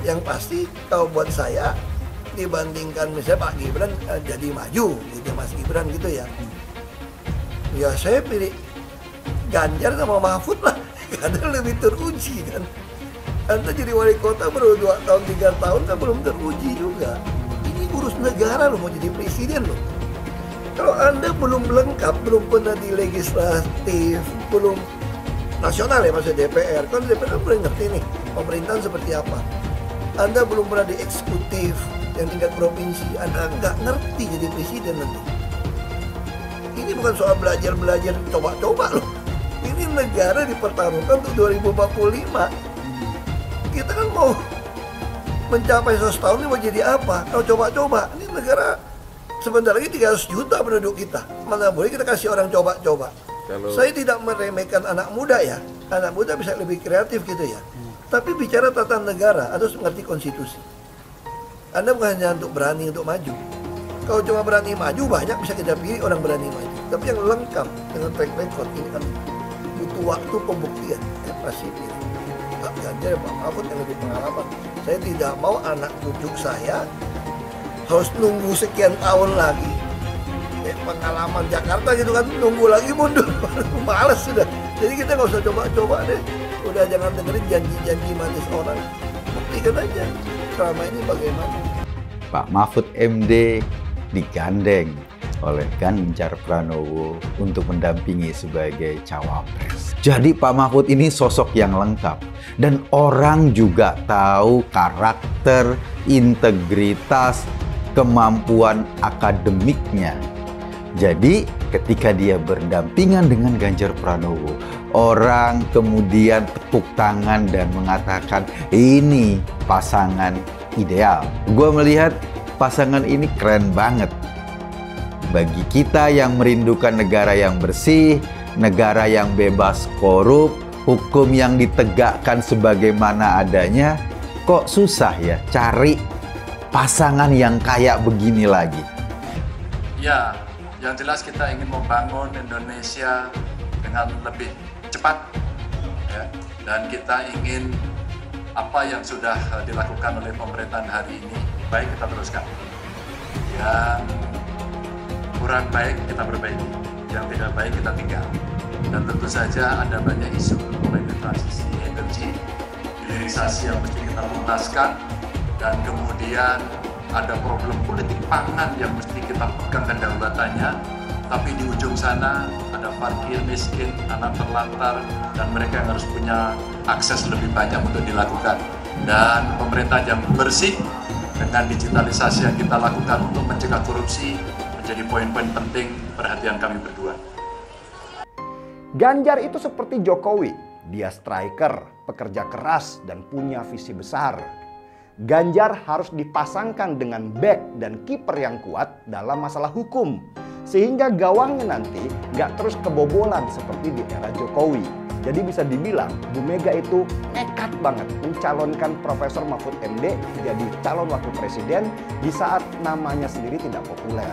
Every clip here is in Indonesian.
Yang pasti kalau buat saya dibandingkan misalnya Pak Gibran jadi maju gitu, Mas Gibran gitu ya. Ya saya pilih Ganjar sama Mahfud lah, karena lebih teruji kan. Anda jadi wali kota baru 2 tahun 3 tahun kan belum teruji juga. Ini urus negara loh, mau jadi presiden loh. Kalau Anda belum lengkap, belum pernah di legislatif, belum nasional ya maksudnya DPR, kan DPR kan belum ngerti nih pemerintahan seperti apa. Anda belum pernah di eksekutif yang tingkat provinsi, Anda nggak ngerti jadi presiden nanti. Ini bukan soal belajar-belajar coba-coba loh. Ini negara dipertaruhkan untuk 2045. Kita kan mau mencapai 100 tahun ini mau jadi apa? Kalau coba-coba, ini negara sebentar lagi 300 juta penduduk kita. Mana boleh kita kasih orang coba-coba. Saya tidak meremehkan anak muda ya. Anak muda bisa lebih kreatif gitu ya. Tapi bicara tata negara, harus mengerti konstitusi. Anda bukan hanya untuk berani untuk maju. Kalau cuma berani maju, banyak bisa kita pilih orang berani maju. Tapi yang lengkap dengan track record ini kan butuh waktu pembuktian. Ya pasti pilih Pak Ganjar, Pak Mahfud yang lebih pengalaman. Saya tidak mau anak cucu saya harus nunggu sekian tahun lagi. Pengalaman Jakarta gitu kan, nunggu lagi mundur. Males sudah. Jadi kita nggak usah coba-coba deh. Udah jangan dengerin janji-janji manis orang. Buktikan aja selama ini bagaimana. Pak Mahfud MD digandeng oleh Ganjar Pranowo untuk mendampingi sebagai cawapres. Jadi Pak Mahfud ini sosok yang lengkap. Dan orang juga tahu karakter, integritas, kemampuan akademiknya. Jadi ketika dia berdampingan dengan Ganjar Pranowo, orang kemudian tepuk tangan dan mengatakan ini pasangan ideal. Gue melihat pasangan ini keren banget. Bagi kita yang merindukan negara yang bersih, negara yang bebas korup, hukum yang ditegakkan sebagaimana adanya, kok susah ya cari pasangan yang kayak begini lagi? Ya, yang jelas kita ingin membangun Indonesia dengan lebih cepat, ya, dan kita ingin apa yang sudah dilakukan oleh pemerintahan hari ini baik kita teruskan. Yang kurang baik kita perbaiki, yang tidak baik kita tinggal. Dan tentu saja ada banyak isu mulai dari transisi energi, hilirisasi yang mesti kita tuntaskan, dan kemudian ada problem politik pangan yang mesti kita pegang kedaulatannya. Tapi di ujung sana ada fakir, miskin, anak terlantar, dan mereka yang harus punya akses lebih banyak untuk dilakukan. Dan pemerintah yang bersih dengan digitalisasi yang kita lakukan untuk mencegah korupsi menjadi poin-poin penting perhatian kami berdua. Ganjar itu seperti Jokowi, dia striker, pekerja keras, dan punya visi besar. Ganjar harus dipasangkan dengan back dan kiper yang kuat dalam masalah hukum, sehingga gawangnya nanti nggak terus kebobolan seperti di era Jokowi. Jadi bisa dibilang Bu Mega itu nekat banget mencalonkan Profesor Mahfud MD jadi calon wakil presiden di saat namanya sendiri tidak populer.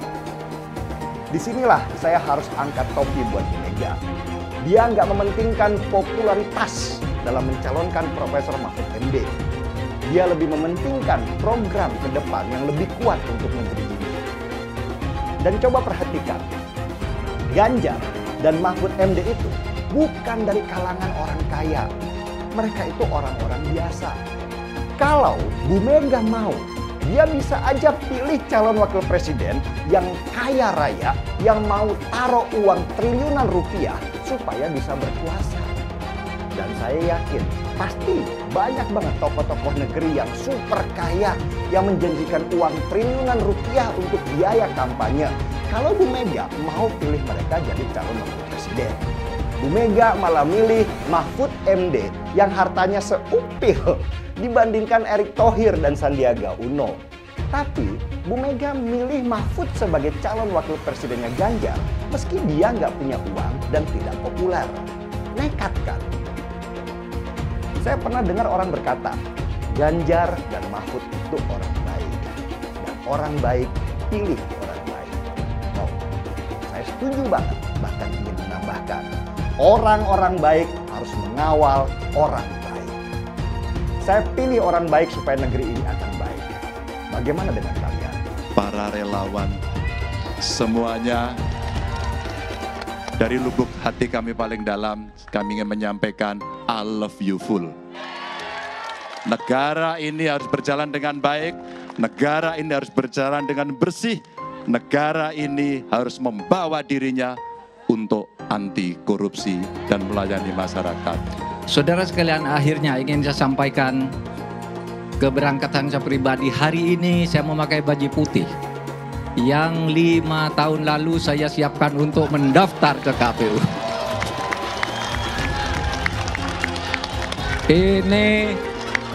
Disinilah saya harus angkat topi buat Bu Mega. Dia nggak mementingkan popularitas dalam mencalonkan Profesor Mahfud MD. Dia lebih mementingkan program ke depan yang lebih kuat untuk negeri ini. Dan coba perhatikan, Ganjar dan Mahfud MD itu bukan dari kalangan orang kaya. Mereka itu orang-orang biasa. Kalau Bu Mega mau, dia bisa aja pilih calon wakil presiden yang kaya raya, yang mau taruh uang triliunan rupiah supaya bisa berkuasa. Dan saya yakin pasti banyak banget tokoh-tokoh negeri yang super kaya yang menjanjikan uang triliunan rupiah untuk biaya kampanye. Kalau Bu Mega mau pilih mereka jadi calon wakil presiden. Bu Mega malah milih Mahfud MD yang hartanya seupil dibandingkan Erick Thohir dan Sandiaga Uno. Tapi Bu Mega milih Mahfud sebagai calon wakil presidennya Ganjar meski dia nggak punya uang dan tidak populer. Nekat kan? Saya pernah dengar orang berkata, Ganjar dan Mahfud itu orang baik. Dan orang baik pilih orang baik. Oh, saya setuju banget, bahkan ingin menambahkan. Orang-orang baik harus mengawal orang baik. Saya pilih orang baik supaya negeri ini akan baik. Bagaimana dengan kalian? Para relawan, semuanya, dari lubuk hati kami paling dalam, kami ingin menyampaikan I love you full. Negara ini harus berjalan dengan baik, negara ini harus berjalan dengan bersih, negara ini harus membawa dirinya untuk anti korupsi dan melayani masyarakat. Saudara sekalian, akhirnya ingin saya sampaikan keberangkatan saya pribadi. Hari ini saya memakai baju putih yang 5 tahun lalu saya siapkan untuk mendaftar ke KPU.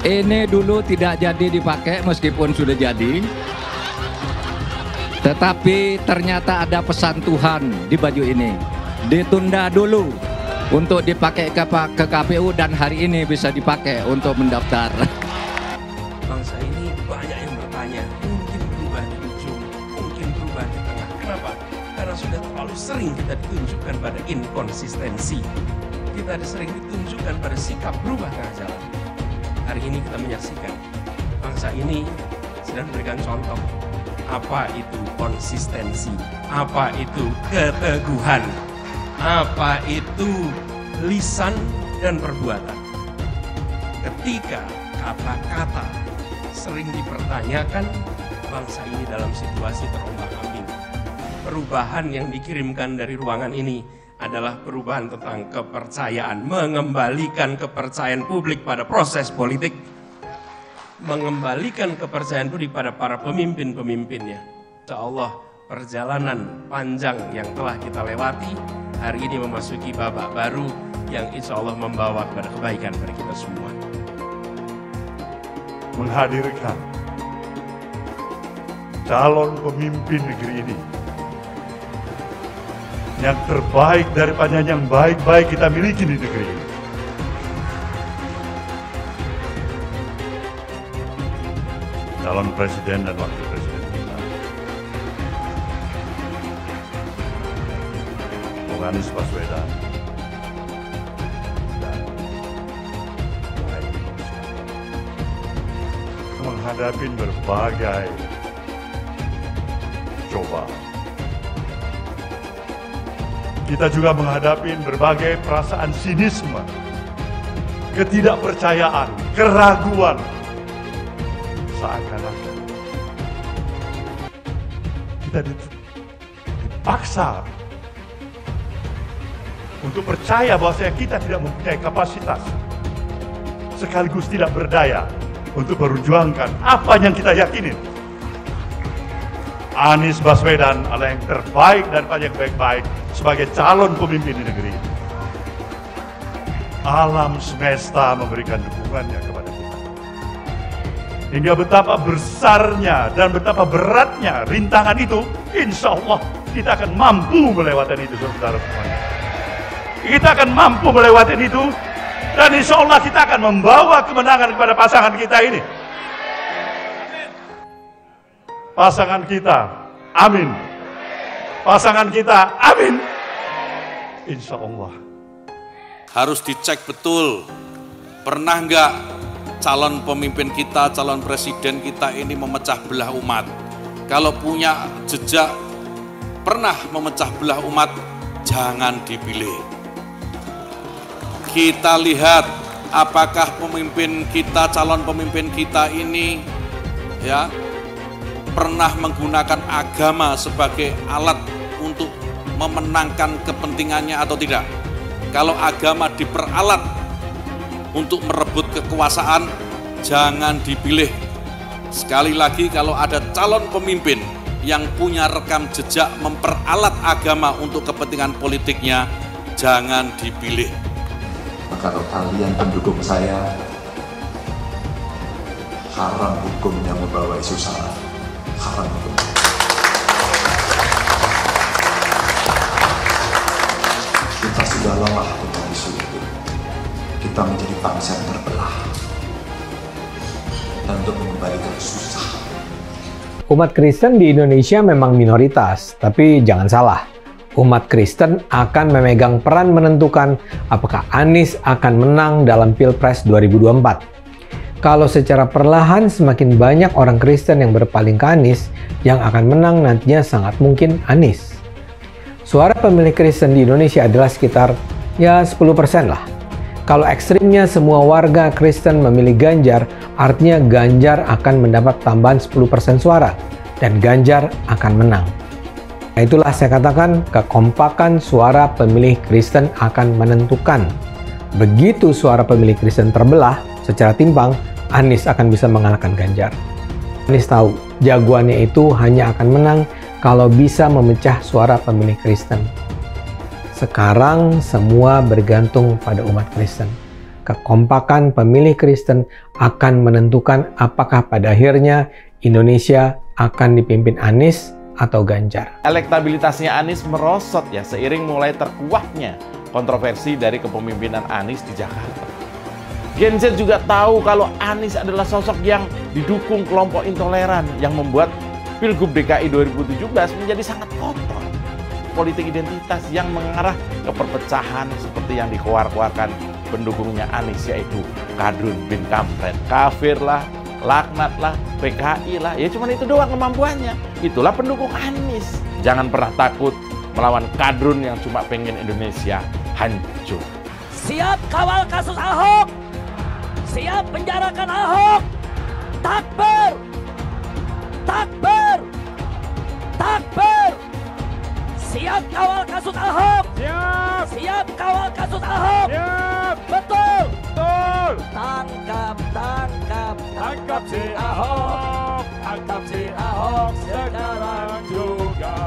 Ini dulu tidak jadi dipakai meskipun sudah jadi. Tetapi ternyata ada pesan Tuhan di baju ini. Ditunda dulu untuk dipakai ke KPU dan hari ini bisa dipakai untuk mendaftar. Bangsa ini banyak yang bertanya, mungkin berubah di ujung, mungkin berubah di tengah. Kenapa? Karena sudah terlalu sering kita ditunjukkan pada inkonsistensi. Kita sering ditunjukkan pada sikap berubah tengah jalan. Hari ini kita menyaksikan bangsa ini sedang memberikan contoh apa itu konsistensi, apa itu keteguhan, apa itu lisan dan perbuatan. Ketika kata-kata sering dipertanyakan, bangsa ini dalam situasi terombang-ambing. Perubahan yang dikirimkan dari ruangan ini adalah perubahan tentang kepercayaan, mengembalikan kepercayaan publik pada proses politik, mengembalikan kepercayaan publik pada para pemimpin-pemimpinnya. Insya Allah perjalanan panjang yang telah kita lewati hari ini memasuki babak baru yang insya Allah membawa kepada kebaikan bagi kita semua. Menghadirkan calon pemimpin negeri ini yang terbaik daripada yang baik-baik kita miliki di negeri ini. Calon presiden dan wakil presiden kita, Bung Anies Baswedan dan Mohaimin Iskandar, menghadapi berbagai cobaan. Kita juga menghadapi berbagai perasaan sinisme, ketidakpercayaan, keraguan. Seakan-akan kita dipaksa untuk percaya bahwa kita tidak mempunyai kapasitas, sekaligus tidak berdaya untuk memperjuangkan apa yang kita yakini. Anies Baswedan adalah yang terbaik daripada yang baik-baik sebagai calon pemimpin di negeri ini. Alam semesta memberikan dukungannya kepada kita. Hingga betapa besarnya dan betapa beratnya rintangan itu, insya Allah kita akan mampu melewati itu, saudara semuanya. Kita akan mampu melewati itu, dan insya Allah kita akan membawa kemenangan kepada pasangan kita ini. Pasangan kita, amin. Pasangan kita, amin. Insya Allah. Harus dicek betul, pernah nggak calon pemimpin kita, calon presiden kita ini memecah belah umat. Kalau punya jejak pernah memecah belah umat, jangan dipilih. Kita lihat apakah pemimpin kita, calon pemimpin kita ini ya pernah menggunakan agama sebagai alat untuk memenangkan kepentingannya atau tidak. Kalau agama diperalat untuk merebut kekuasaan, jangan dipilih. Sekali lagi, kalau ada calon pemimpin yang punya rekam jejak memperalat agama untuk kepentingan politiknya, jangan dipilih. Kalau kalian pendukung saya, haram hukumnya membawa isu sara. Haram hukum. Kita sudah lelah dengan isu itu. Kita menjadi bangsa yang terbelah. Dan untuk mengembalikan susah. Umat Kristen di Indonesia memang minoritas, tapi jangan salah. Umat Kristen akan memegang peran menentukan apakah Anies akan menang dalam Pilpres 2024. Kalau secara perlahan semakin banyak orang Kristen yang berpaling ke Anies, yang akan menang nantinya sangat mungkin Anies. Suara pemilih Kristen di Indonesia adalah sekitar 10% lah. Kalau ekstrimnya semua warga Kristen memilih Ganjar, artinya Ganjar akan mendapat tambahan 10% suara dan Ganjar akan menang. Nah, itulah saya katakan kekompakan suara pemilih Kristen akan menentukan. Begitu suara pemilih Kristen terbelah secara timpang, Anies akan bisa mengalahkan Ganjar. Anies tahu jagoannya itu hanya akan menang kalau bisa memecah suara pemilih Kristen. Sekarang semua bergantung pada umat Kristen. Kekompakan pemilih Kristen akan menentukan apakah pada akhirnya Indonesia akan dipimpin Anies atau Ganjar. Elektabilitasnya Anies merosot ya seiring mulai terkuaknya kontroversi dari kepemimpinan Anies di Jakarta. Gen Z juga tahu kalau Anies adalah sosok yang didukung kelompok intoleran yang membuat Pilgub DKI 2017 menjadi sangat kotor. Politik identitas yang mengarah ke perpecahan seperti yang dikeluarkan pendukungnya Anies, yaitu Kadrun bin Kampret, kafir lah, laknat lah, PKI lah, ya cuma itu doang kemampuannya. Itulah pendukung Anies. Jangan pernah takut melawan Kadrun yang cuma pengen Indonesia hancur. Siap kawal kasus Ahok, siap penjarakan Ahok. Takbir, takbir, takbir. Siap kawal kasus Ahok. Siap. Siap kawal kasus Ahok. Siap. Betul. Betul. Tangkap, tangkap, tangkap si Ahok. Tangkap si Ahok sekarang juga.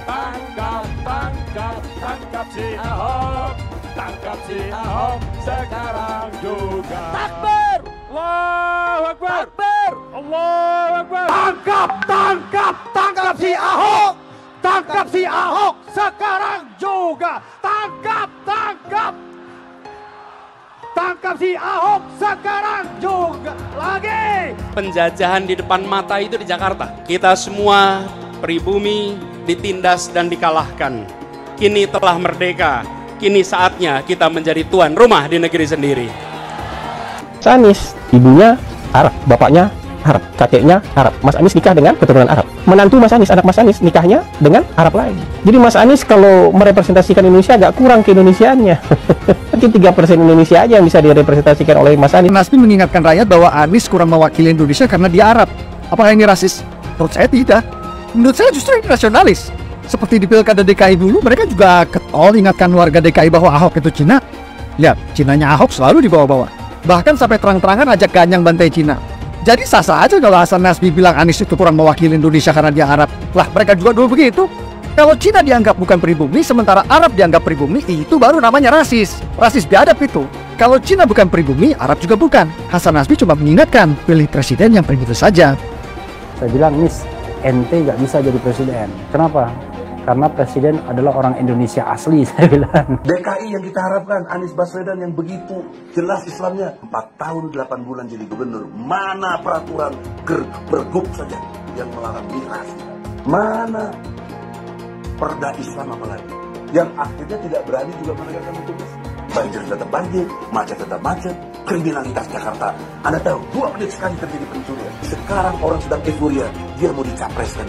Tangkap, tangkap, tangkap si Ahok. Tangkap si Ahok sekarang juga. Takbir. Allahu Akbar. Takbir. Allahu Akbar. Tangkap, tangkap, tangkap si Ahok. Tangkap si Ahok sekarang juga. Tangkap, tangkap. Tangkap si Ahok sekarang juga. Lagi. Penjajahan di depan mata itu di Jakarta. Kita semua pribumi ditindas dan dikalahkan. Kini telah merdeka. Kini saatnya kita menjadi tuan rumah di negeri sendiri. Anies, ibunya Arab, bapaknya Arab, kakeknya Arab. Mas Anies nikah dengan keturunan Arab. Menantu Mas Anies, anak Mas Anies nikahnya dengan Arab lagi. Jadi Mas Anies kalau merepresentasikan Indonesia agak kurang keindonesiaannya. Mungkin 3% Indonesia aja yang bisa direpresentasikan oleh Mas Anies. Nasbi mengingatkan rakyat bahwa Anies kurang mewakili Indonesia karena dia Arab. Apakah ini rasis? Menurut saya tidak. Menurut saya justru ini nasionalis. Seperti di Pilkada DKI dulu, mereka juga getol ingatkan warga DKI bahwa Ahok itu Cina. Lihat, Cinanya Ahok selalu dibawa-bawa. Bahkan sampai terang-terangan ajak ganyang bantai Cina. Jadi sah-sah aja kalau Hasan Nasbi bilang Anies itu kurang mewakili Indonesia karena dia Arab. Lah, mereka juga dulu begitu. Kalau Cina dianggap bukan pribumi, sementara Arab dianggap pribumi, itu baru namanya rasis. Rasis biadab itu. Kalau Cina bukan pribumi, Arab juga bukan. Hasan Nasbi cuma mengingatkan, pilih presiden yang pribumi saja. Saya bilang, Nis, ente nggak bisa jadi presiden. Kenapa? Karena presiden adalah orang Indonesia asli, saya bilang. DKI yang kita harapkan, Anies Baswedan yang begitu jelas Islamnya. 4 tahun 8 bulan jadi gubernur. Mana peraturan pergub saja yang melarang miras? Mana perda Islam apalagi? Yang akhirnya tidak berani juga menegakkan hukum Islam. Banjir tetap banjir, macet tetap macet, kriminalitas Jakarta. Anda tahu, 2 menit sekali terjadi pencurian. Sekarang orang sedang euforia, dia mau dicapreskan.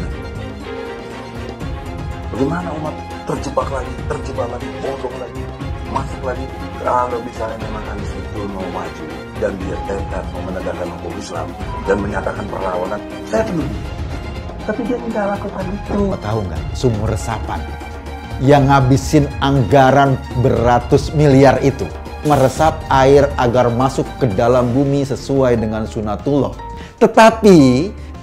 Bagaimana umat terjebak lagi, bodoh lagi, masuk lagi. Kalau misalnya memang Anies itu mau maju dan dia tekad mau menegakkan hukum Islam dan menyatakan perlawanan, saya penuh. Tapi dia tidak lakukan itu. Tahu nggak, sumur resapan yang ngabisin anggaran beratus miliar itu meresap air agar masuk ke dalam bumi sesuai dengan sunatullah. Tetapi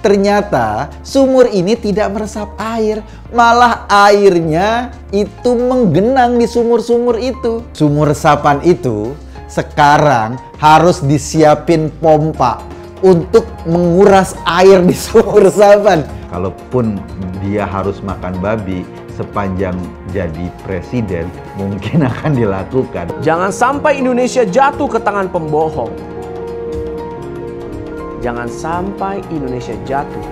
ternyata sumur ini tidak meresap air, malah airnya itu menggenang di sumur-sumur itu. Sumur resapan itu sekarang harus disiapin pompa untuk menguras air di sumur resapan. Kalaupun dia harus makan babi sepanjang jadi presiden, mungkin akan dilakukan. Jangan sampai Indonesia jatuh ke tangan pembohong. Jangan sampai Indonesia jatuh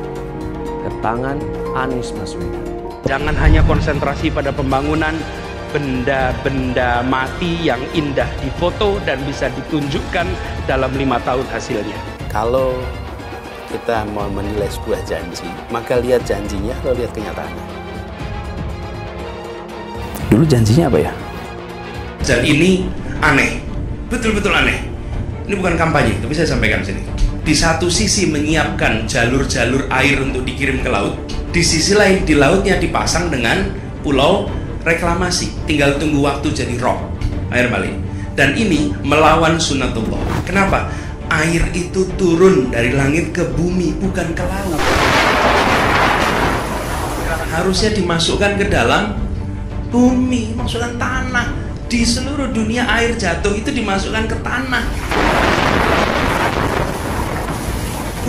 ke tangan Anies Baswedan. Jangan hanya konsentrasi pada pembangunan benda-benda mati yang indah difoto dan bisa ditunjukkan dalam 5 tahun hasilnya. Kalau kita mau menilai sebuah janji, maka lihat janjinya atau lihat kenyataannya. Dulu janjinya apa ya? Dan ini aneh, betul-betul aneh. Ini bukan kampanye, tapi saya sampaikan sini. Di satu sisi menyiapkan jalur-jalur air untuk dikirim ke laut, di sisi lain di lautnya dipasang dengan pulau reklamasi. Tinggal tunggu waktu jadi rob, air balik. Dan ini melawan sunnatullah. Kenapa? Air itu turun dari langit ke bumi, bukan ke laut. Harusnya dimasukkan ke dalam bumi, masukkan tanah. Di seluruh dunia air jatuh itu dimasukkan ke tanah,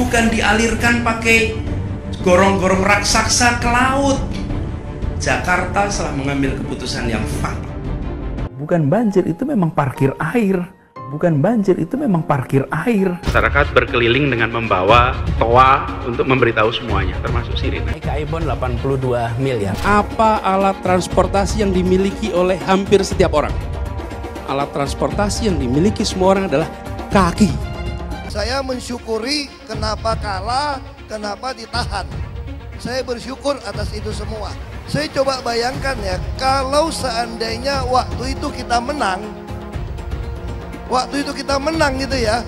bukan dialirkan pakai gorong-gorong raksasa ke laut. Jakarta telah mengambil keputusan yang fatal. Bukan banjir, itu memang parkir air. Bukan banjir, itu memang parkir air. Masyarakat berkeliling dengan membawa toa untuk memberitahu semuanya, termasuk sirine. Ibon 82 miliar. Apa alat transportasi yang dimiliki oleh hampir setiap orang? Alat transportasi yang dimiliki semua orang adalah kaki. Saya mensyukuri kenapa kalah, kenapa ditahan. Saya bersyukur atas itu semua. Saya coba bayangkan ya, kalau seandainya waktu itu kita menang, gitu ya,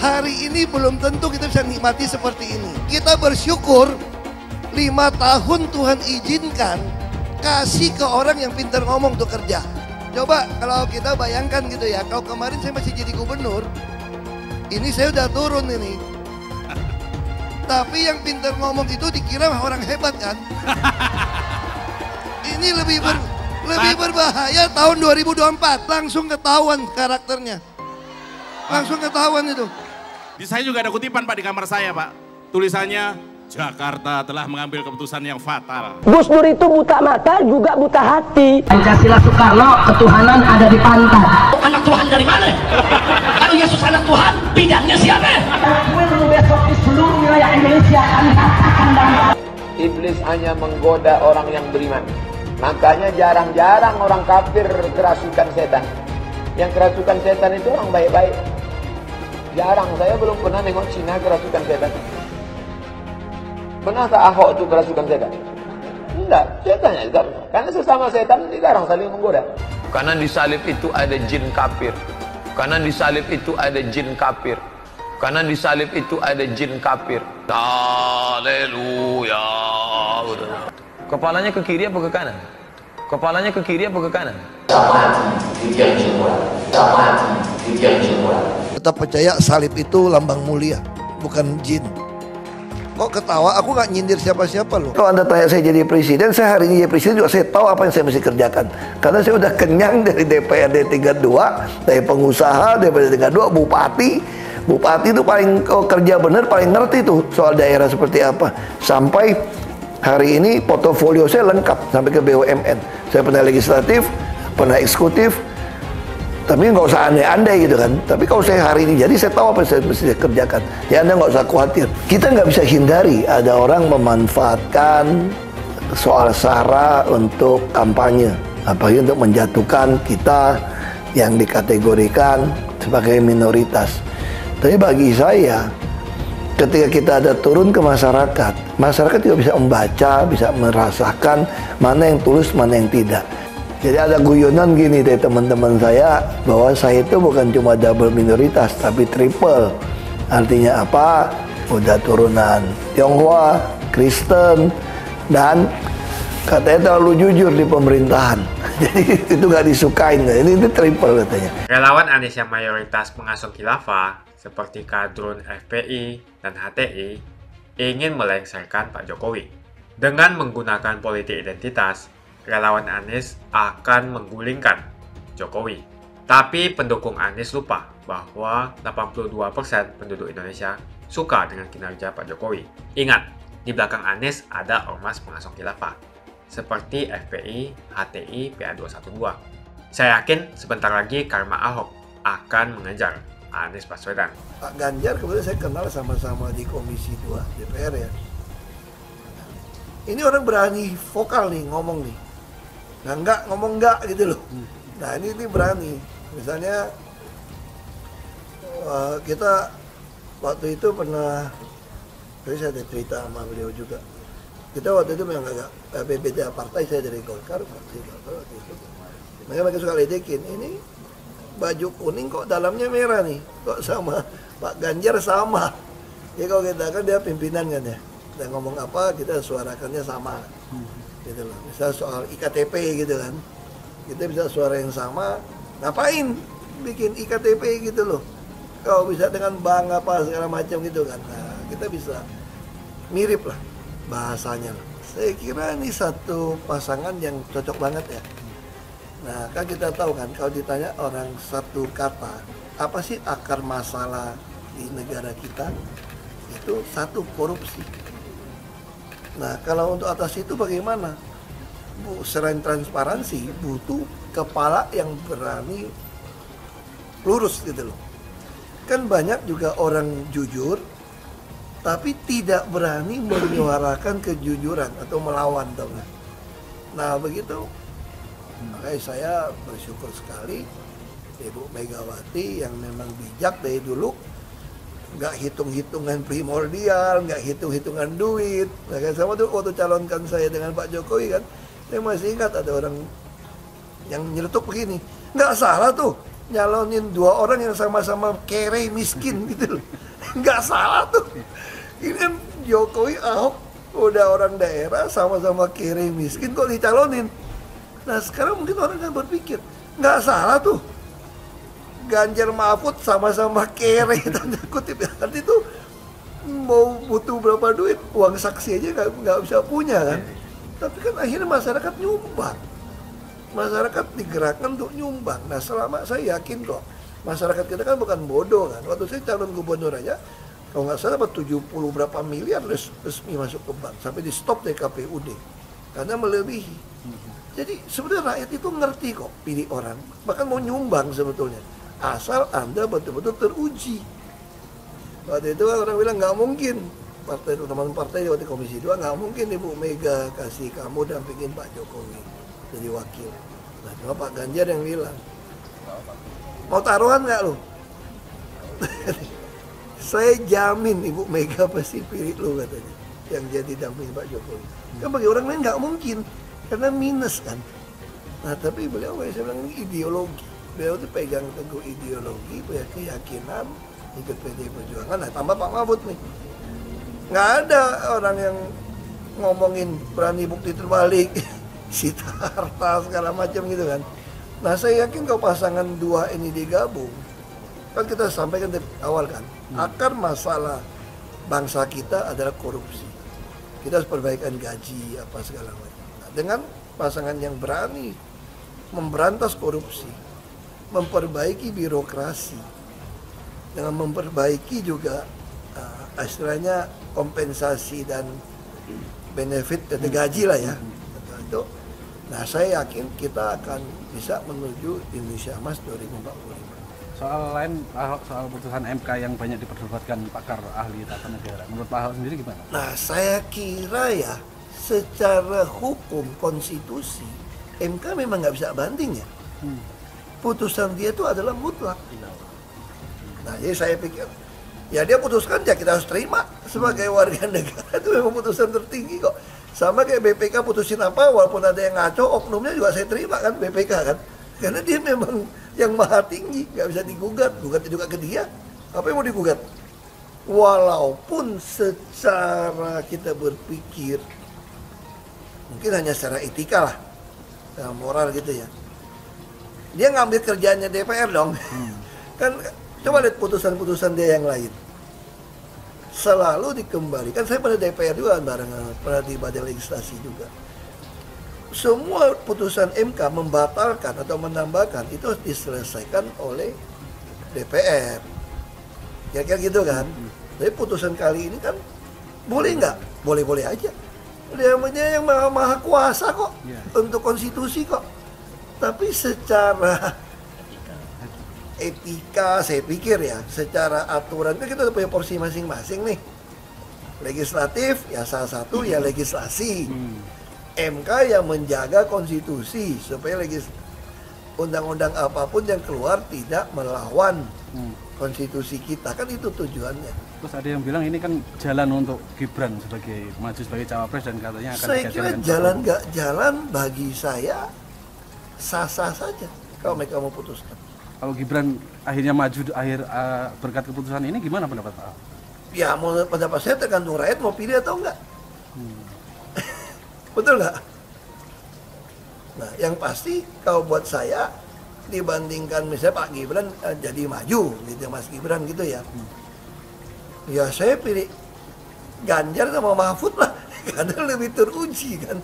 hari ini belum tentu kita bisa nikmati seperti ini. Kita bersyukur 5 tahun Tuhan izinkan kasih ke orang yang pintar ngomong untuk kerja. Coba kalau kita bayangkan gitu ya, kalau kemarin saya masih jadi gubernur, ini saya udah turun ini. Tapi yang pintar ngomong itu dikira orang hebat kan? Ini lebih berbahaya tahun 2024, langsung ketahuan karakternya. Langsung ketahuan itu. Di saya juga ada kutipan Pak di kamar saya Pak. Tulisannya, Jakarta telah mengambil keputusan yang fatal. Gus Dur itu buta mata juga buta hati. Pancasila Soekarno, ketuhanan ada di pantat. Anak Tuhan dari mana? Kalau Yesus anak Tuhan, bidangnya siapa? Besok di seluruh wilayah Indonesia kami katakan dan Iblis hanya menggoda orang yang beriman. Makanya jarang-jarang orang kafir kerasukan setan. Yang kerasukan setan itu orang baik-baik. Jarang, saya belum pernah nengok Cina kerasukan setan. Pernah tak Ahok itu kerasukan setan? Enggak, setannya juga. Karena sesama setan dilarang saling menggoda. Karena di salib itu ada jin kafir. Karena di salib itu ada jin kafir. Karena di salib itu ada jin kafir. Haleluya. Kepalanya ke kiri apa ke kanan? Kepalanya ke kiri apa ke kanan? Tetap percaya salib itu lambang mulia, bukan jin. Kok ketawa? Aku nggak nyindir siapa-siapa loh. Kalau Anda tanya saya jadi presiden, saya hari ini jadi presiden juga saya tahu apa yang saya mesti kerjakan. Karena saya udah kenyang dari DPRD tingkat 2, dari pengusaha, DPRD tingkat 2, bupati. Bupati itu paling kerja bener, paling ngerti tuh soal daerah seperti apa. Sampai hari ini portofolio saya lengkap sampai ke BUMN. Saya pernah legislatif, pernah eksekutif. Tapi nggak usah andai-andai gitu kan. Tapi kalau saya hari ini jadi, saya tahu apa yang saya mesti kerjakan. Ya Anda nggak usah khawatir. Kita nggak bisa hindari ada orang memanfaatkan soal SARA untuk kampanye. Apalagi untuk menjatuhkan kita yang dikategorikan sebagai minoritas. Tapi bagi saya, ketika kita ada turun ke masyarakat, masyarakat juga bisa membaca, bisa merasakan mana yang tulus, mana yang tidak. Jadi ada guyonan gini dari teman-teman saya, bahwa saya itu bukan cuma double minoritas, tapi triple. Artinya apa? Udah turunan Tionghoa, Kristen, dan katanya terlalu jujur di pemerintahan. Jadi itu gak disukain. Ini triple katanya. Relawan Anies yang mayoritas pengasuh khilafah, seperti kadrun FPI dan HTI, ingin melengsarkan Pak Jokowi. Dengan menggunakan politik identitas, relawan Anies akan menggulingkan Jokowi. Tapi pendukung Anies lupa bahwa 82% penduduk Indonesia suka dengan kinerja Pak Jokowi. Ingat, di belakang Anies ada ormas pengasuh khilafah, seperti FPI, HTI, PA212. Saya yakin sebentar lagi karma Ahok akan mengejar Anies Baswedan. Pak Ganjar kemudian saya kenal sama-sama di Komisi 2 DPR ya. Ini orang berani vokal nih, ngomong nih. Nah ngomong enggak gitu loh. Nah ini berani. Misalnya kita waktu itu pernah, tadi saya ada cerita sama beliau juga. Kita waktu itu memang agak beda partai, saya dari Golkar, waktu itu. Makanya mereka suka ledekin, ini baju kuning kok dalamnya merah nih, kok sama Pak Ganjar sama. Ya kalau kita kan dia pimpinan kan ya, kita ngomong apa kita suarakannya sama, gitu loh. Misal soal IKTP gitu kan, kita bisa suara yang sama, ngapain bikin IKTP gitu loh. Kalau bisa dengan bank apa segala macam gitu kan, nah, kita bisa mirip lah bahasanya. Saya kira ini satu pasangan yang cocok banget ya. Nah kan kita tahu kan kalau ditanya orang satu kata, apa sih akar masalah di negara kita? Itu satu, korupsi. Nah kalau untuk atas itu bagaimana? Selain transparansi, butuh kepala yang berani lurus gitu loh. Kan banyak juga orang jujur, tapi tidak berani menyuarakan kejujuran atau melawan, tau gak? Nah begitu, makanya saya bersyukur sekali Ibu Megawati yang memang bijak dari dulu, nggak hitung-hitungan primordial, nggak hitung-hitungan duit. Nah, kan sama tuh waktu calonkan saya dengan Pak Jokowi kan, saya masih ingat ada orang yang nyeletuk begini, nggak salah tuh nyalonin dua orang yang sama-sama kere miskin gitu loh, nggak salah tuh. Ini kan Jokowi, Ahok udah orang daerah sama-sama kere miskin kok dicalonin. Nah sekarang mungkin orang kan berpikir nggak salah tuh Ganjar Mahfud sama-sama kere, tanda kutip ya. Nanti tuh mau butuh berapa duit, uang saksi aja nggak bisa punya kan. Tapi kan akhirnya masyarakat nyumbang, masyarakat digerakkan untuk nyumbang. Nah selama saya yakin kok masyarakat kita kan bukan bodoh kan. Waktu saya calon gubernur aja, kalau nggak salah 70 berapa miliar resmi masuk ke bank sampai di stop dari KPUD karena melebihi. Jadi sebenarnya rakyat itu ngerti kok pilih orang, bahkan mau nyumbang sebetulnya. Asal Anda betul-betul teruji. Waktu itu orang bilang nggak mungkin, partai teman partai waktu Komisi 2 nggak mungkin Ibu Mega kasih kamu dampingin Pak Jokowi jadi wakil. Nah cuma Pak Ganjar yang bilang, mau taruhan nggak lo? Saya jamin Ibu Mega pasti pilih lo katanya, yang jadi damping Pak Jokowi. Kan bagi orang lain nggak mungkin, karena minus kan. Nah tapi beliau saya bilang ini ideologi. Beliau itu pegang teguh ideologi, punya keyakinan, ikut PD Perjuangan. Nah tambah Pak Mahfud nih, nggak ada orang yang ngomongin berani bukti terbalik, sita harta segala macam gitu kan. Nah saya yakin kalau pasangan dua ini digabung, kan kita sampaikan dari awal kan, akar masalah bangsa kita adalah korupsi. Kita harus perbaikan gaji apa segala macam. Nah, dengan pasangan yang berani memberantas korupsi, memperbaiki birokrasi, dengan memperbaiki juga istilahnya kompensasi dan benefit dari gaji lah ya. Itu. Nah saya yakin kita akan bisa menuju Indonesia Emas 2045. Soal lain, Ahok, soal putusan MK yang banyak diperdebatkan pakar ahli tata negara. Menurut Pak Ahok sendiri gimana? Nah saya kira ya secara hukum konstitusi MK memang nggak bisa banding ya. Putusan dia itu adalah mutlak. Nah jadi saya pikir ya dia putuskan ya kita harus terima sebagai warga negara, itu memang putusan tertinggi kok. Sama kayak BPK putusin apa, walaupun ada yang ngaco, oknumnya juga saya terima kan BPK kan, karena dia memang yang maha tinggi, nggak bisa digugat, gugatnya juga ke dia. Apa yang mau digugat? Walaupun secara kita berpikir mungkin hanya secara etika lah, secara moral gitu ya, dia ngambil kerjaannya DPR dong. Kan coba lihat putusan-putusan dia yang lain, selalu dikembalikan. Saya pada DPR juga bareng, pernah di badan legislasi juga. Semua putusan MK membatalkan atau menambahkan itu harus diselesaikan oleh DPR. Kira-kira gitu kan. Tapi putusan kali ini kan boleh nggak? Boleh-boleh aja. Dia yang maha kuasa kok untuk konstitusi kok. Tapi secara etika saya pikir ya, secara aturan kan kita punya porsi masing-masing nih. Legislatif ya salah satu ya legislasi. MK yang menjaga konstitusi supaya undang-undang apapun yang keluar tidak melawan konstitusi kita, kan itu tujuannya. Terus ada yang bilang ini kan jalan untuk Gibran sebagai maju sebagai cawapres dan katanya akan saya kira jalan nggak jalan bagi saya sah-sah saja kalau mereka mau putuskan. Kalau Gibran akhirnya maju berkat keputusan ini gimana pendapat Pak? Ya mau pendapat saya tergantung rakyat mau pilih atau enggak. Betul nggak? Nah yang pasti kalau buat saya dibandingkan misalnya Pak Gibran jadi maju gitu Mas Gibran gitu ya. Ya saya pilih Ganjar sama Mahfud lah karena lebih teruji kan.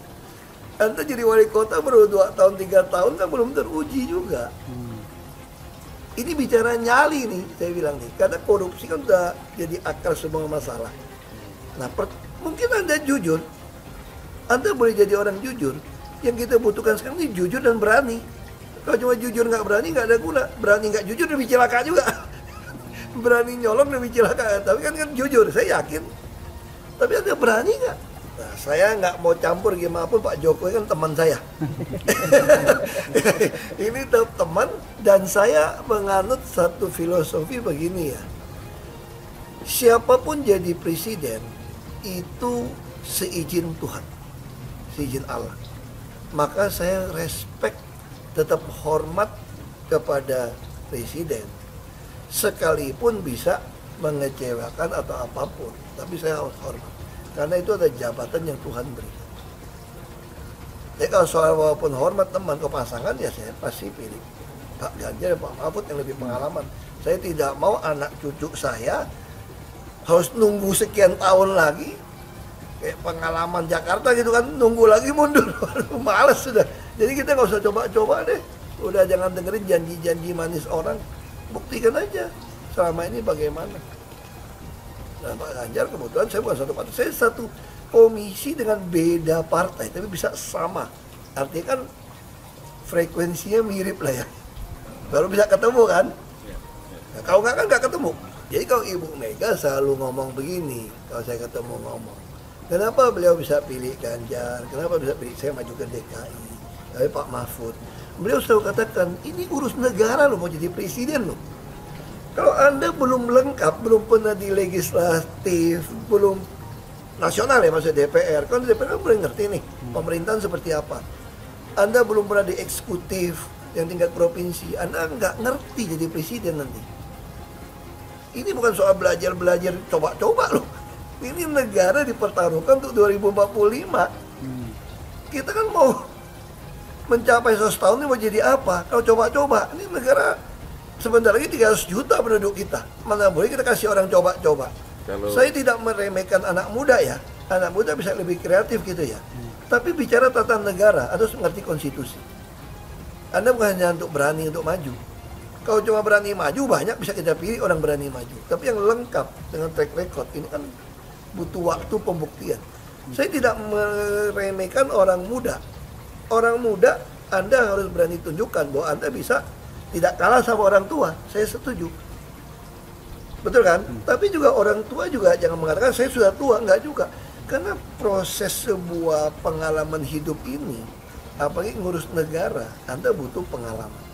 Anda jadi wali kota baru 2 tahun 3 tahun kan belum teruji juga. Ini bicara nyali nih saya bilang nih karena korupsi kan udah jadi akar semua masalah. Nah mungkin Anda jujur, Anda boleh jadi orang jujur. Yang kita butuhkan sekarang ini jujur dan berani. Kalau cuma jujur nggak berani nggak ada guna. Berani nggak jujur lebih celaka juga. Berani nyolong lebih celaka, tapi kan jujur, saya yakin. Tapi Anda berani nggak? Nah, saya nggak mau campur gimana pun Pak Jokowi kan teman saya. Ini teman dan saya menganut satu filosofi begini ya. Siapapun jadi presiden itu seizin Tuhan, seizin Allah. Maka saya respect, tetap hormat kepada presiden. Sekalipun bisa mengecewakan atau apapun, tapi saya harus hormat karena itu ada jabatan yang Tuhan berikan. Jadi kalau soal walaupun hormat teman ke pasangan ya saya pasti pilih Pak Ganjar, Pak Mahfud yang lebih pengalaman. Saya tidak mau anak cucu saya harus nunggu sekian tahun lagi kayak pengalaman Jakarta gitu kan, nunggu lagi mundur. Males sudah. Jadi kita nggak usah coba-coba deh, udah jangan dengerin janji-janji manis orang. Buktikan aja selama ini bagaimana. Nah Pak Ganjar kebetulan saya bukan satu partai, saya satu komisi dengan beda partai tapi bisa sama. Artinya kan frekuensinya mirip lah ya. Baru bisa ketemu kan. Nah, kalau nggak kan nggak ketemu. Jadi kalau Ibu Mega selalu ngomong begini, kalau saya ketemu ngomong, kenapa beliau bisa pilih Ganjar, kenapa bisa pilih saya maju ke DKI, tapi Pak Mahfud. Beliau selalu katakan, ini urus negara loh, mau jadi presiden loh. Kalau Anda belum lengkap, belum pernah di legislatif, belum nasional ya maksudnya DPR, kan DPR kan belum ngerti nih pemerintahan seperti apa. Anda belum pernah di eksekutif yang tingkat provinsi, Anda nggak ngerti jadi presiden nanti. Ini bukan soal belajar-belajar, coba-coba loh. Ini negara dipertaruhkan untuk 2045. Kita kan mau mencapai 100 tahun ini mau jadi apa? Kalau coba-coba, ini negara sebentar lagi 300 juta penduduk kita. Mana boleh kita kasih orang coba-coba. Saya tidak meremehkan anak muda ya. Anak muda bisa lebih kreatif gitu ya. Tapi bicara tata negara, harus mengerti konstitusi. Anda bukan hanya untuk berani untuk maju. Kalau cuma berani maju, banyak bisa kita pilih orang berani maju. Tapi yang lengkap dengan track record, ini kan butuh waktu pembuktian. Saya tidak meremehkan orang muda. Orang muda, Anda harus berani tunjukkan bahwa Anda bisa tidak kalah sama orang tua. Saya setuju. Betul kan? Tapi juga orang tua juga jangan mengatakan saya sudah tua. Enggak juga. Karena proses sebuah pengalaman hidup ini, apalagi ngurus negara, Anda butuh pengalaman.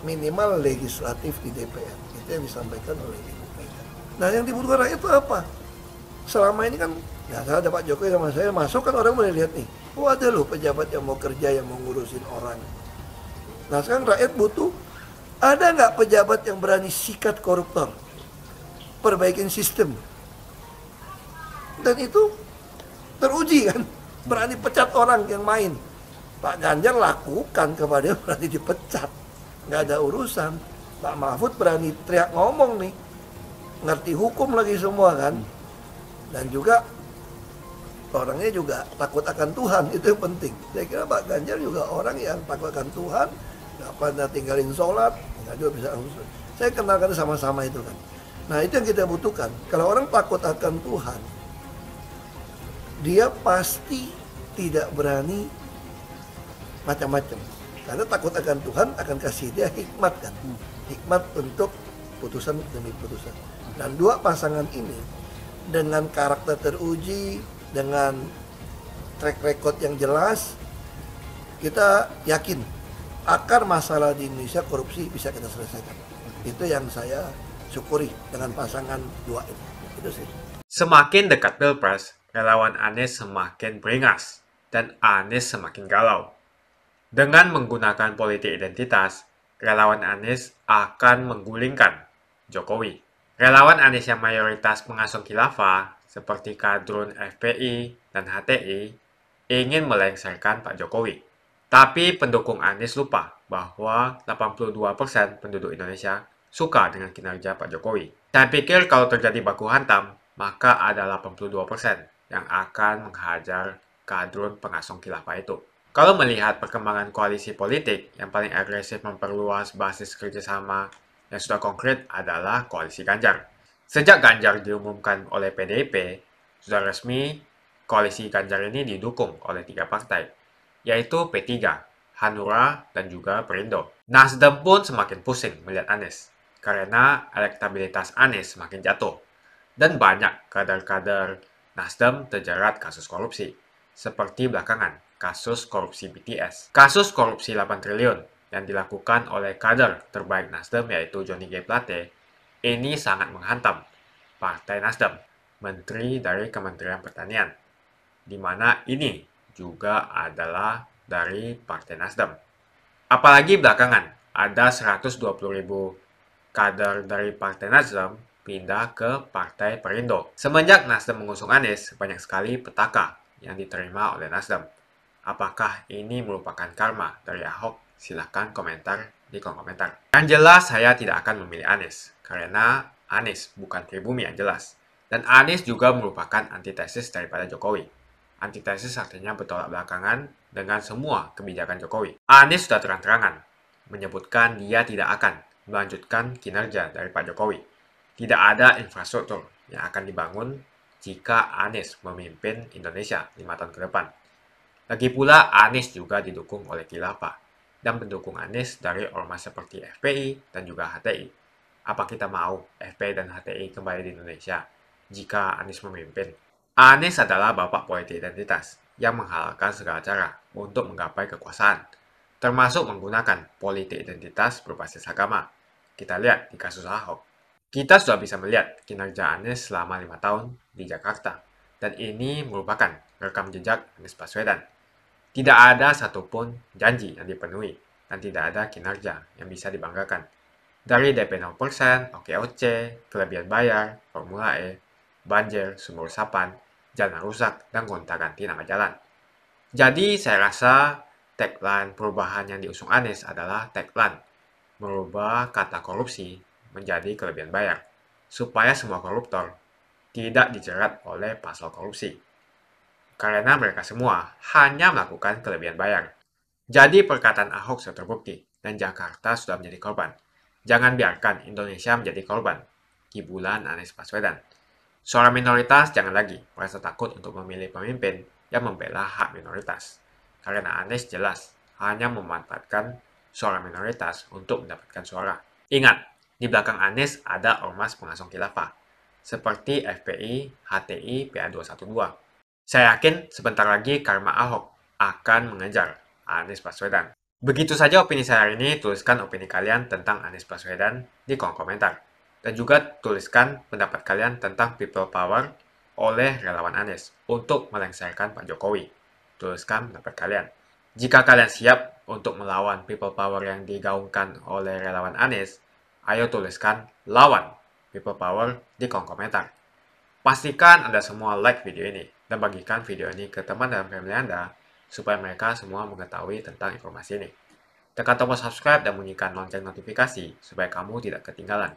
Minimal legislatif di DPR. Itu yang disampaikan oleh Ibu Mega. Nah yang dibutuhkan rakyat itu apa? Selama ini kan, ya ada Pak Jokowi sama saya masuk kan orang boleh lihat nih. Oh ada loh pejabat yang mau kerja, yang mau ngurusin orang. Nah sekarang rakyat butuh, ada nggak pejabat yang berani sikat koruptor? Perbaikin sistem. Dan itu teruji kan, berani pecat orang yang main. Pak Ganjar lakukan kepada dia berani dipecat. Nggak ada urusan. Pak Mahfud berani teriak ngomong nih. Ngerti hukum lagi semua kan. Dan juga orangnya juga takut akan Tuhan, itu yang penting. Saya kira Pak Ganjar juga orang yang takut akan Tuhan, nggak pernah tinggalin sholat, nggak juga bisa. Saya kenalkan sama-sama itu kan. Nah itu yang kita butuhkan. Kalau orang takut akan Tuhan, dia pasti tidak berani macam-macam. Karena takut akan Tuhan akan kasih dia hikmat kan, hikmat untuk putusan demi putusan. Dan dua pasangan ini dengan karakter teruji, dengan track record yang jelas, kita yakin akar masalah di Indonesia korupsi bisa kita selesaikan. Itu yang saya syukuri dengan pasangan dua ini. Itu sih. Semakin dekat Pilpres, relawan Anies semakin beringas dan Anies semakin galau. Dengan menggunakan politik identitas, relawan Anies akan menggulingkan Jokowi. Relawan Anies yang mayoritas mengusung khilafah, seperti kadrun FPI dan HTI, ingin melengsarkan Pak Jokowi. Tapi pendukung Anies lupa bahwa 82% penduduk Indonesia suka dengan kinerja Pak Jokowi. Saya pikir kalau terjadi baku hantam, maka ada 82% yang akan menghajar kadrun pengasung khilafah itu. Kalau melihat perkembangan koalisi politik yang paling agresif memperluas basis kerjasama yang sudah konkret adalah koalisi Ganjar. Sejak Ganjar diumumkan oleh PDIP, sudah resmi koalisi Ganjar ini didukung oleh 3 partai, yaitu P3, Hanura, dan juga Perindo. Nasdem pun semakin pusing melihat Anies, karena elektabilitas Anies semakin jatuh, dan banyak kader-kader Nasdem terjerat kasus korupsi, seperti belakangan kasus korupsi BTS. Kasus korupsi 8 triliun yang dilakukan oleh kader terbaik Nasdem yaitu Johnny G. Plate, ini sangat menghantam Partai Nasdem, menteri dari Kementerian Pertanian, di mana ini juga adalah dari Partai Nasdem. Apalagi belakangan ada 120.000 kader dari Partai Nasdem pindah ke Partai Perindo. Semenjak Nasdem mengusung Anies, banyak sekali petaka yang diterima oleh Nasdem. Apakah ini merupakan karma dari Ahok? Silahkan komentar di kolom komentar. Yang jelas saya tidak akan memilih Anies, karena Anies bukan pribumi yang jelas. Dan Anies juga merupakan antitesis daripada Jokowi. Antitesis artinya bertolak belakangan dengan semua kebijakan Jokowi. Anies sudah terang-terangan menyebutkan dia tidak akan melanjutkan kinerja dari Pak Jokowi. Tidak ada infrastruktur yang akan dibangun jika Anies memimpin Indonesia 5 tahun ke depan. Lagi pula Anies juga didukung oleh khilafah dan pendukung Anies dari ormas seperti FPI dan juga HTI. Apa kita mau FPI dan HTI kembali di Indonesia jika Anies memimpin? Anies adalah bapak politik identitas yang menghalalkan segala cara untuk menggapai kekuasaan, termasuk menggunakan politik identitas berbasis agama. Kita lihat di kasus Ahok. Kita sudah bisa melihat kinerja Anies selama 5 tahun di Jakarta, dan ini merupakan rekam jejak Anies Baswedan. Tidak ada satupun janji yang dipenuhi, dan tidak ada kinerja yang bisa dibanggakan. Dari DP 0%, OKOC, kelebihan bayar, Formula E, banjir, sumur resapan, jalan rusak, dan gonta-ganti nama jalan. Jadi saya rasa tagline perubahan yang diusung Anies adalah tagline merubah kata korupsi menjadi kelebihan bayar, supaya semua koruptor tidak dijerat oleh pasal korupsi. Karena mereka semua hanya melakukan kelebihan bayar. Jadi perkataan Ahok sudah terbukti, dan Jakarta sudah menjadi korban. Jangan biarkan Indonesia menjadi korban kibulan Anies Baswedan. Suara minoritas jangan lagi merasa takut untuk memilih pemimpin yang membela hak minoritas. Karena Anies jelas hanya memanfaatkan suara minoritas untuk mendapatkan suara. Ingat, di belakang Anies ada ormas pengasung khilafah, seperti FPI, HTI, PA212. Saya yakin sebentar lagi karma Ahok akan mengejar Anies Baswedan. Begitu saja opini saya hari ini. Tuliskan opini kalian tentang Anies Baswedan di kolom komentar. Dan juga tuliskan pendapat kalian tentang people power oleh relawan Anies untuk melengsarkan Pak Jokowi. Tuliskan pendapat kalian. Jika kalian siap untuk melawan people power yang digaungkan oleh relawan Anies, ayo tuliskan lawan people power di kolom komentar. Pastikan Anda semua like video ini dan bagikan video ini ke teman dan family Anda supaya mereka semua mengetahui tentang informasi ini. Tekan tombol subscribe dan bunyikan lonceng notifikasi supaya kamu tidak ketinggalan